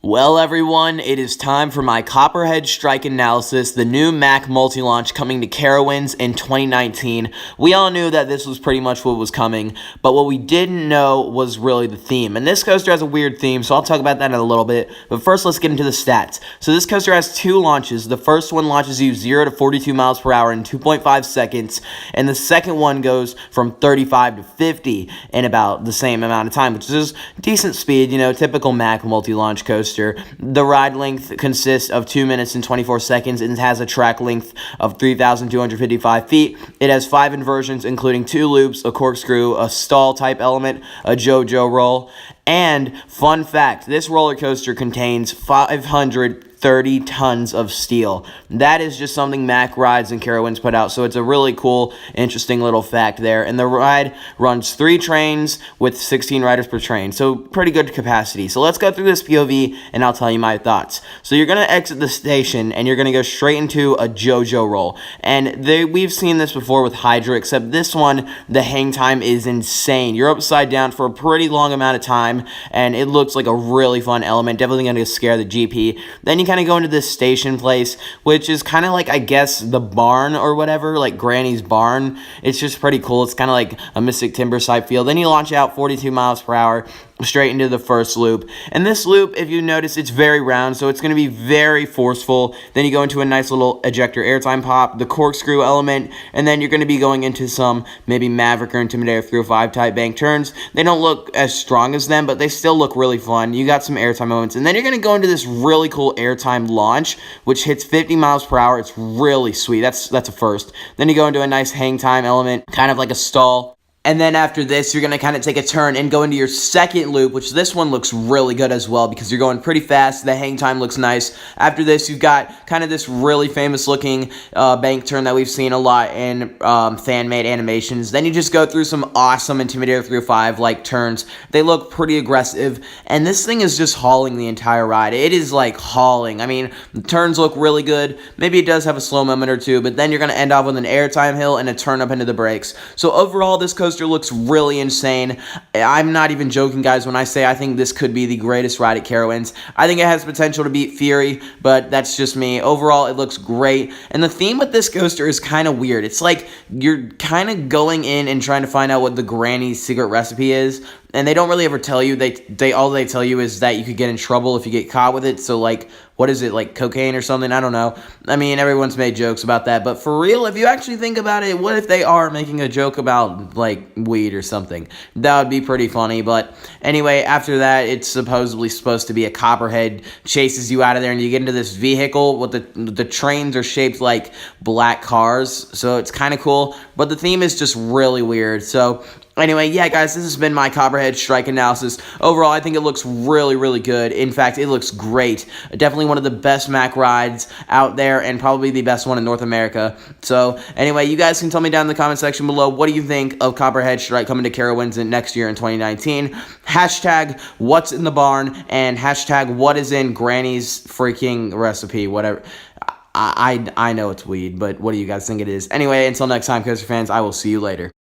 Well, everyone, it is time for my Copperhead strike analysis, the new Mack multi-launch coming to carowinds in 2019. We all knew that this was pretty much what was coming, but what we didn't know was really the theme. And this coaster has a weird theme, so I'll talk about that in a little bit. But first, let's get into the stats. So this coaster has two launches. The first one launches you 0 to 42 miles per hour in 2.5 seconds, and the second one goes from 35 to 50 in about the same amount of time, which is decent speed, typical Mack multi-launch coaster. The ride length consists of 2 minutes and 24 seconds and has a track length of 3,255 feet. It has 5 inversions, including 2 loops, a corkscrew, a stall type element, a JoJo roll. And, fun fact, this roller coaster contains 530 tons of steel. That is just something Mack Rides and Carowinds put out, so it's a really cool, interesting little fact there. And the ride runs 3 trains with 16 riders per train, so pretty good capacity. So let's go through this POV, and I'll tell you my thoughts. So you're going to exit the station, and you're going to go straight into a JoJo roll. And we've seen this before with Hydra, except this one, the hang time is insane. You're upside down for a pretty long amount of time, and it looks like a really fun element, definitely going to scare the GP. Then you kind of go into this station place, which is kind of like, I guess, the barn or whatever, like Granny's barn. It's just pretty cool. It's kind of like a Mystic Timber side feel. Then you launch out 42 miles per hour straight into the first loop. And this loop, if you notice, it's very round, so it's going to be very forceful. Then you go into a nice little ejector airtime pop, the corkscrew element, and then you're going to be going into some maybe Maverick or Intimidator 305 type bank turns. They don't look as strong as them, but they still look really fun. You got some airtime moments. And then you're going to go into this really cool airtime launch, which hits 50 miles per hour. It's really sweet. That's a first. Then you go into a nice hang time element, kind of like a stall. And then after this, you're going to kind of take a turn and go into your second loop, which this one looks really good as well because you're going pretty fast. The hang time looks nice. After this, you've got kind of this really famous looking bank turn that we've seen a lot in fan-made animations. Then you just go through some awesome Intimidator 305 like turns. They look pretty aggressive, and this thing is just hauling the entire ride. It is like hauling. I mean, the turns look really good. Maybe it does have a slow moment or two, but then you're going to end off with an airtime hill and a turn up into the brakes. So overall, this coaster looks really insane. I'm not even joking, guys, when I say I think this could be the greatest ride at Carowinds. I think it has potential to beat Fury, but that's just me. Overall, it looks great. And the theme with this coaster is kind of weird. It's like you're kind of going in and trying to find out what the Granny's secret recipe is. And they don't really ever tell you. All they tell you is that you could get in trouble if you get caught with it. So, like, what is it, like cocaine or something? I don't know. I mean, everyone's made jokes about that. But for real, if you actually think about it, what if they are making a joke about, like, weed or something? That would be pretty funny. But anyway, after that, it's supposedly supposed to be a Copperhead chases you out of there. And you get into this vehicle with the trains are shaped like black cars. So it's kind of cool. But the theme is just really weird. So anyway, yeah, guys, this has been my Copperhead strike analysis. Overall, I think it looks really, really good. In fact, it looks great. Definitely one of the best Mack rides out there and probably the best one in North America. So, anyway, you guys can tell me down in the comment section below, what do you think of Copperhead strike coming to Carowinds next year in 2019? Hashtag what's in the barn and hashtag what is in Granny's freaking recipe, whatever. I know it's weed, but what do you guys think it is? Anyway, until next time, coaster fans, I will see you later.